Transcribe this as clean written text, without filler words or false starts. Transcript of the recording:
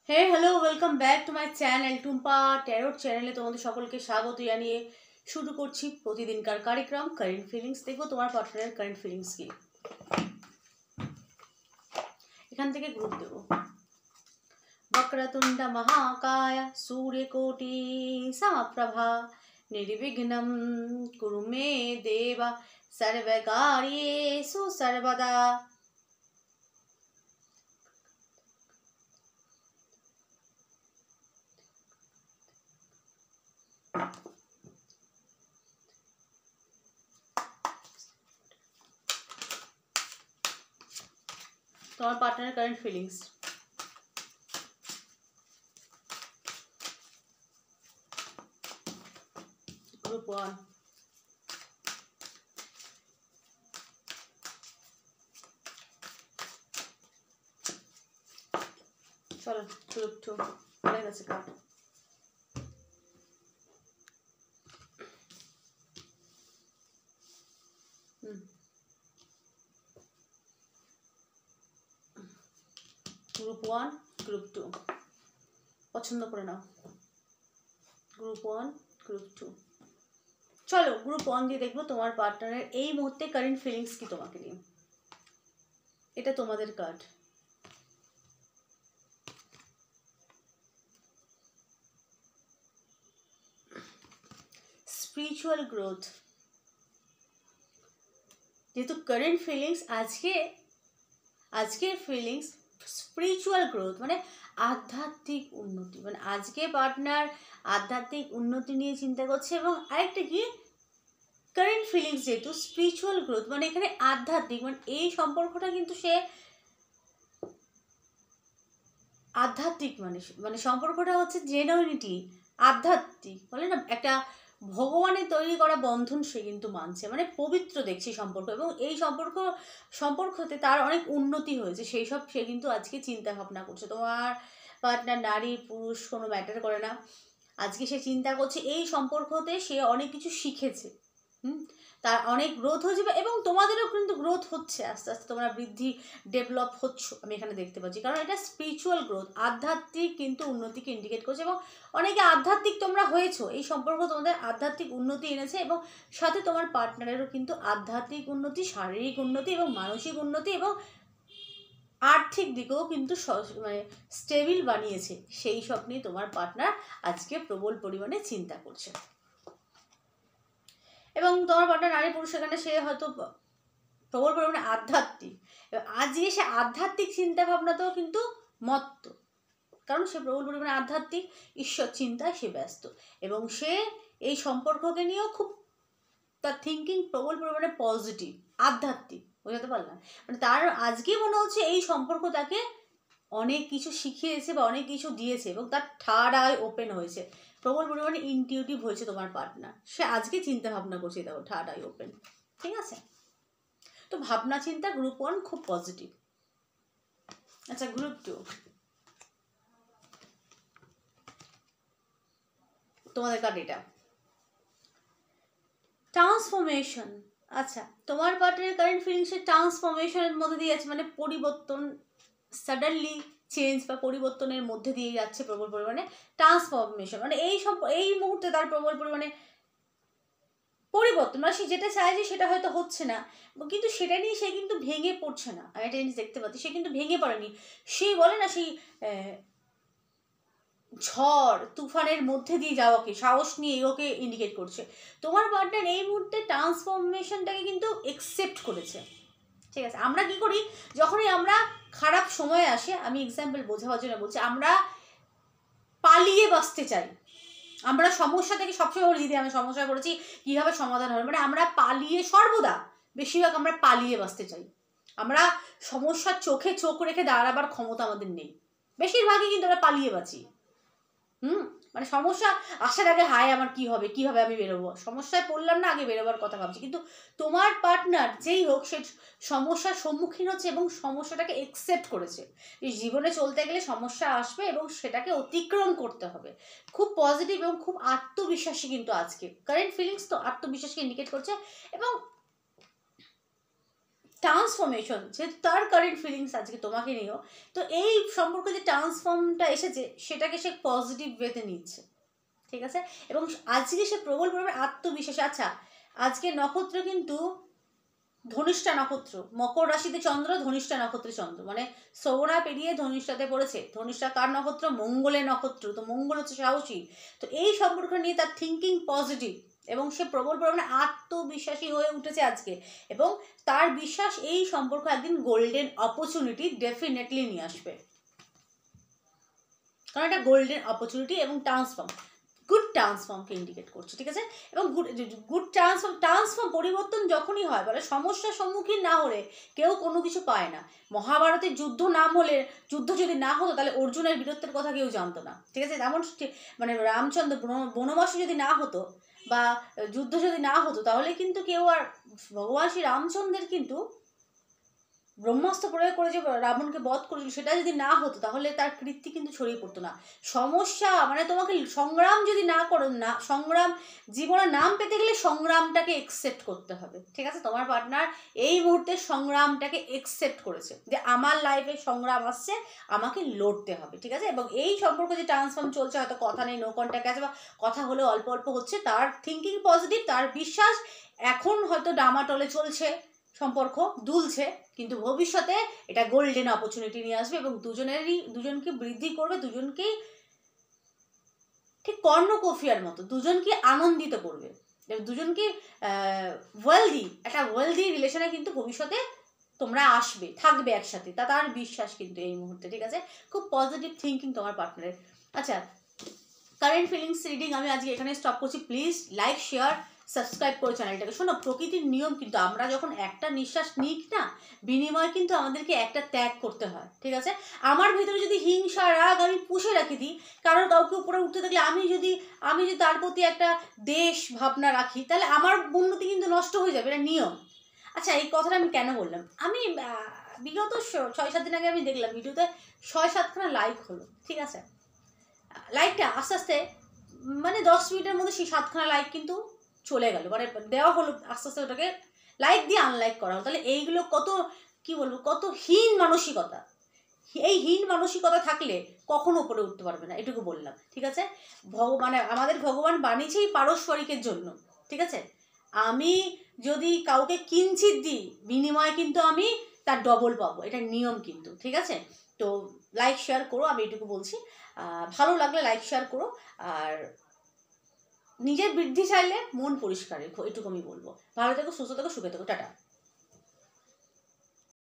Hey hello welcome back to my channel Tumpa tarot চ্যানেলে তোমাদের সকলকে স্বাগত জানিয়ে শুরু করছি প্রতিদিনকার কার্যক্রম কারেন্ট ফিলিংস। দেখবো তোমার পার্টনারের কারেন্ট ফিলিংস কি। এখান থেকে গ্রুপ দেবো। বক্রতুণ্ড মহাকায় সূর্যকোটি সমপ্রভা নির্বিঘ্নম কুরু মে দেবা সর্বকার্যেষু সর্বদা। তোমার পার্টনারের কারেন্ট ফিলিংস। গ্রুপ 1। চলো গ্রুপ 2 হয়ে গেছে কার্ড। গ্রুপ 1 গ্রুপ 2 পছন্দ করে নাও। Group 1 group 2। চলো গ্রুপ 1 দিয়ে দেখবো তোমার পার্টনারের এই মুহূর্তে কারেন্ট ফিলিংস কি তোমাকে নিয়ে। এটা তোমাদের কার্ড। Spiritual growth. যেহেতু কারেন্ট ফিলিংস আজকের ফিলিংস স্পিরিচুয়াল গ্রোথ মানে আধ্যাত্মিক উন্নতি, মানে আজকে পার্টনার আধ্যাত্মিক উন্নতি নিয়ে চিন্তা করছে। এবং আরেকটা কি কারেন্ট ফিলিংস যেহেতু স্পিরিচুয়াল গ্রোথ মানে এখানে আধ্যাত্মিক, মানে এই সম্পর্কটা কিন্তু সে আধ্যাত্মিক মানে সম্পর্কটা হচ্ছে জেনুইনিটি, আধ্যাত্মিক বলে না একটা ভগবানের তৈরি করা বন্ধন সে কিন্তু মানছে, মানে পবিত্র দেখছে সম্পর্ক। এবং এই সম্পর্কতে তার অনেক উন্নতি হয়েছে, সেই সব সে কিন্তু আজকে চিন্তা ভাবনা করছে। তোমার পার্টনার নারী পুরুষ কোনো ম্যাটার করে না, আজকে সে চিন্তা করছে এই সম্পর্কতে সে অনেক কিছু শিখেছে। তার অনেক গ্রোথ হয়ে যাবে এবং তোমাদেরও কিন্তু গ্রোথ হচ্ছে, আস্তে আস্তে তোমরা বৃদ্ধি ডেভেলপ হচ্ছ আমি এখানে দেখতে পাচ্ছি। কারণ এটা স্পিরিচুয়াল গ্রোথ, আধ্যাত্মিক কিন্তু উন্নতিকে ইন্ডিকেট করছে। এবং অনেকে আধ্যাত্মিক তোমরা হয়েছো, এই সম্পর্ক তোমাদের আধ্যাত্মিক উন্নতি এনেছে। এবং সাথে তোমার পার্টনারেরও কিন্তু আধ্যাত্মিক উন্নতি, শারীরিক উন্নতি এবং মানসিক উন্নতি এবং আর্থিক দিকেও কিন্তু মানে স্টেবিল বানিয়েছে। সেই সব নিয়ে তোমার পার্টনার আজকে প্রবল পরিমাণে চিন্তা করছে। এবং তোমার পার্টনার নারী পুরুষ সেখানে সে হয়তো প্রবল পরিমাণে আধ্যাত্মিক, আজকে সে আধ্যাত্মিক চিন্তা ভাবনাতেও কিন্তু মত্ত, কারণ সে প্রবল পরিমাণে আধ্যাত্মিক ঈশ্বর চিন্তায় সে ব্যস্ত। এবং সে এই সম্পর্ককে নিয়েও খুব তার থিঙ্কিং প্রবল পরিমাণে পজিটিভ আধ্যাত্মিক, বোঝাতে পারলাম। মানে তার আজকে মনে হচ্ছে এই সম্পর্ক তাকে অনেক কিছু শিখিয়েছে বা অনেক কিছু দিয়েছে এবং তার থার্ড আই ওপেন হয়েছে, প্রবল পরিমাণে ইনটিউটিভ হয়েছে তোমার পার্টনার। সে আজকে চিন্তা ভাবনা করছে, দেখো থার্ড আই ওপেন, ঠিক আছে। তো ভাবনা চিন্তা গ্রুপ 1 খুব পজিটিভ। আচ্ছা গ্রুপ 2 তোমাদের কার্ড এটা ট্রান্সফরমেশন। আচ্ছা তোমার পার্টনারের কারেন্ট ফিলিংসের ট্রান্সফরমেশনের মধ্যে দিয়ে যাচ্ছে, মানে পরিবর্তন, সাডেনলি চেঞ্জ বা পরিবর্তনের মধ্যে দিয়ে যাচ্ছে প্রবল পরিমাণে। ট্রান্সফরমেশন মানে এই মুহূর্তে তার প্রবল পরিমাণে পরিবর্তন, মানে সে যেটা চায় যে সেটা হয়তো হচ্ছে না, কিন্তু সেটা নিয়ে সে কিন্তু ভেঙে পড়ছে না। আমি একটা জিনিস দেখতে পাচ্ছি, সে কিন্তু ভেঙে পড়েনি। সেই বলে না সেই ঝড় তুফানের মধ্যে দিয়ে যাওয়াকে, সাহস নিয়ে এগোকে ইন্ডিকেট করছে। তোমার পার্টনার এই মুহূর্তে ট্রান্সফরমেশনটাকে কিন্তু একসেপ্ট করেছে, ঠিক আছে। আমরা কি করি যখনই আমরা খারাপ সময় আসে, আমি এক্সাম্পল বোঝাবার জন্য বলছি, আমরা পালিয়ে বাঁচতে চাই। আমরা সমস্যা থেকে সবসময় বলি দিদি আমি সমস্যায় পড়েছি কীভাবে সমাধান হবে, মানে আমরা পালিয়ে সর্বদা বেশিরভাগ আমরা পালিয়ে বাঁচতে চাই। আমরা সমস্যার চোখে চোখ রেখে দাঁড়াবার ক্ষমতা আমাদের নেই, বেশিরভাগই কিন্তু আমরা পালিয়ে বাঁচি। মানে সমস্যা আসার আগে হায় আমার কি হবে, কিভাবে আমি বেরোবো, সমস্যায় পড়লাম না আগে বেরোবার কথা ভাবছি। কিন্তু তোমার পার্টনার যেই হোক সে সমস্যার সম্মুখীন হচ্ছে এবং সমস্যাটাকে একসেপ্ট করেছে। এই জীবনে চলতে গেলে সমস্যা আসবে এবং সেটাকে অতিক্রম করতে হবে। খুব পজিটিভ এবং খুব আত্মবিশ্বাসী কিন্তু আজকে কারেন্ট ফিলিংস তো আত্মবিশ্বাসকে ইন্ডিকেট করছে। এবং ট্রান্সফরমেশন, যেহেতু তার কারেন্ট ফিলিংস আজকে তোমাকে নিয়েও, তো এই সম্পর্কে যে ট্রান্সফর্মটা এসেছে সেটাকে সে পজিটিভ ওয়েতে নিচ্ছে, ঠিক আছে। এবং আজকে সে প্রবল পরিমাণে আত্মবিশ্বাসী। আচ্ছা, আজকে নক্ষত্র কিন্তু ধনিষ্ঠা নক্ষত্র, মকর রাশিতে চন্দ্র, ধনিষ্ঠা নক্ষত্রে চন্দ্র, মানে শ্রবণা পেরিয়ে ধনিষ্ঠাতে পড়েছে। ধনিষ্ঠা কার নক্ষত্র? মঙ্গলের নক্ষত্র, তো মঙ্গল হচ্ছে সাহসী। তো এই সম্পর্ক নিয়ে তার থিঙ্কিং পজিটিভ এবং সে প্রবল পরিমাণে আত্মবিশ্বাসী হয়ে উঠেছে আজকে, এবং তার বিশ্বাস এই সম্পর্ক একদিন গোল্ডেন অপরচুনিটি ডেফিনেটলি নিয়ে আসবে, কারণ এটা গোল্ডেন অপরচুনিটি এবং ট্রান্সফর্ম, গুড ট্রান্সফর্মকে ইন্ডিকেট করছে, ঠিক আছে। এবং গুড ট্রান্সফর্ম পরিবর্তন যখনই হয়, বলে সমস্যার সম্মুখীন না হলে কেউ কোনো কিছু পায় না। মহাভারতের যুদ্ধ নাম হলে, যুদ্ধ যদি না হতো তাহলে অর্জুনের বীরত্বের কথা কেউ জানতো না, ঠিক আছে। তেমন মানে রামচন্দ্র বনবাসী যদি না হতো বা যুদ্ধ যদি না হতো তাহলে কিন্তু কেউ আর ভগবান শ্রী রামচন্দ্রের কিন্তু ব্রহ্মাস্ত্র প্রয়োগ করে যে রাবণকে বধ করেছিল সেটা যদি না হতো তাহলে তার কীর্তি কিন্তু ছড়িয়ে পড়তো না। সমস্যা মানে তোমাকে সংগ্রাম যদি না করো, না সংগ্রাম জীবনে নাম পেতে গেলে সংগ্রামটাকে একসেপ্ট করতে হবে, ঠিক আছে। তোমার পার্টনার এই মুহূর্তে সংগ্রামটাকে একসেপ্ট করেছে যে আমার লাইফে সংগ্রাম আসছে, আমাকে লড়তে হবে, ঠিক আছে। এবং এই সম্পর্ক যে ট্রান্সফর্ম চলছে, হয়তো কথা নেই, নো কন্ট্যাক্ট আছে, বা কথা হলেও অল্প অল্প হচ্ছে, তার থিঙ্কিং পজিটিভ, তার বিশ্বাস এখন হয়তো ডামাটলে চলছে, সম্পর্ক দুলছে, কিন্তু ভবিষ্যতে এটা গোল্ডেন অপরচুনিটি নিয়ে আসবে এবং দুজনকে বৃদ্ধি করবে, দুজনকেই ঠিক কর্ণকুফিয়ার মতো দুজনকে আনন্দিত করবে, দুজনকে একটা ওয়েলদি রিলেশনে কিন্তু ভবিষ্যতে তোমরা আসবে, থাকবে একসাথে, তার বিশ্বাস কিন্তু এই মুহূর্তে, ঠিক আছে। খুব পজিটিভ থিঙ্কিং তোমার পার্টনারের। আচ্ছা, কারেন্ট ফিলিংস রিডিং আমি আজকে এখানে স্টপ করছি। প্লিজ লাইক, শেয়ার, সাবস্ক্রাইব করে চ্যানেলটাকে। শোনো, প্রকৃতির নিয়ম কিন্তু আমরা যখন একটা নিঃশ্বাস নিই না, বিনিময়ে কিন্তু আমাদেরকে একটা ত্যাগ করতে হয়, ঠিক আছে। আমার ভিতরে যদি হিংসা, রাগ আমি পুষে রাখি দিই, কারোর কাউকে উপরে উঠতে থাকলে আমি যদি তার প্রতি একটা দেশ ভাবনা রাখি, তাহলে আমার উন্নতি কিন্তু নষ্ট হয়ে যাবে, এটা নিয়ম। আচ্ছা, এই কথাটা আমি কেন বললাম? আমি বিগত 6-7 দিন আগে আমি দেখলাম ভিডিওতে 6-7খানা লাইক হলো, ঠিক আছে। লাইকটা আস্তে আস্তে মানে 10 মিনিটের মধ্যে সেই 7খানা লাইক কিন্তু চলে গেল, মানে দেওয়া হলো আস্তে আস্তে, ওটাকে লাইক দিয়ে আনলাইক করা হলো। তাহলে এইগুলো কত, কি বলবো, কত হীন মানসিকতা। এই হীন মানসিকতা থাকলে কখনো উপরে উঠতে পারবে না, এটুকু বললাম, ঠিক আছে। মানে আমাদের ভগবান বানিয়েছেই পারস্পরিকের জন্য, ঠিক আছে। আমি যদি কাউকে কিঞ্চিত দিই, বিনিময়ে কিন্তু আমি তার ডবল পাবো, এটা নিয়ম কিন্তু, ঠিক আছে। তো লাইক শেয়ার করো, আমি এটুকু বলছি। ভালো লাগলে লাইক শেয়ার করো, আর নিজের বৃদ্ধি চাইলে মন পরিষ্কার রেখো, এটুকু আমি বলবো। ভালো থেকো, সুস্থ থেকো, সুখে থেকো, টাটা।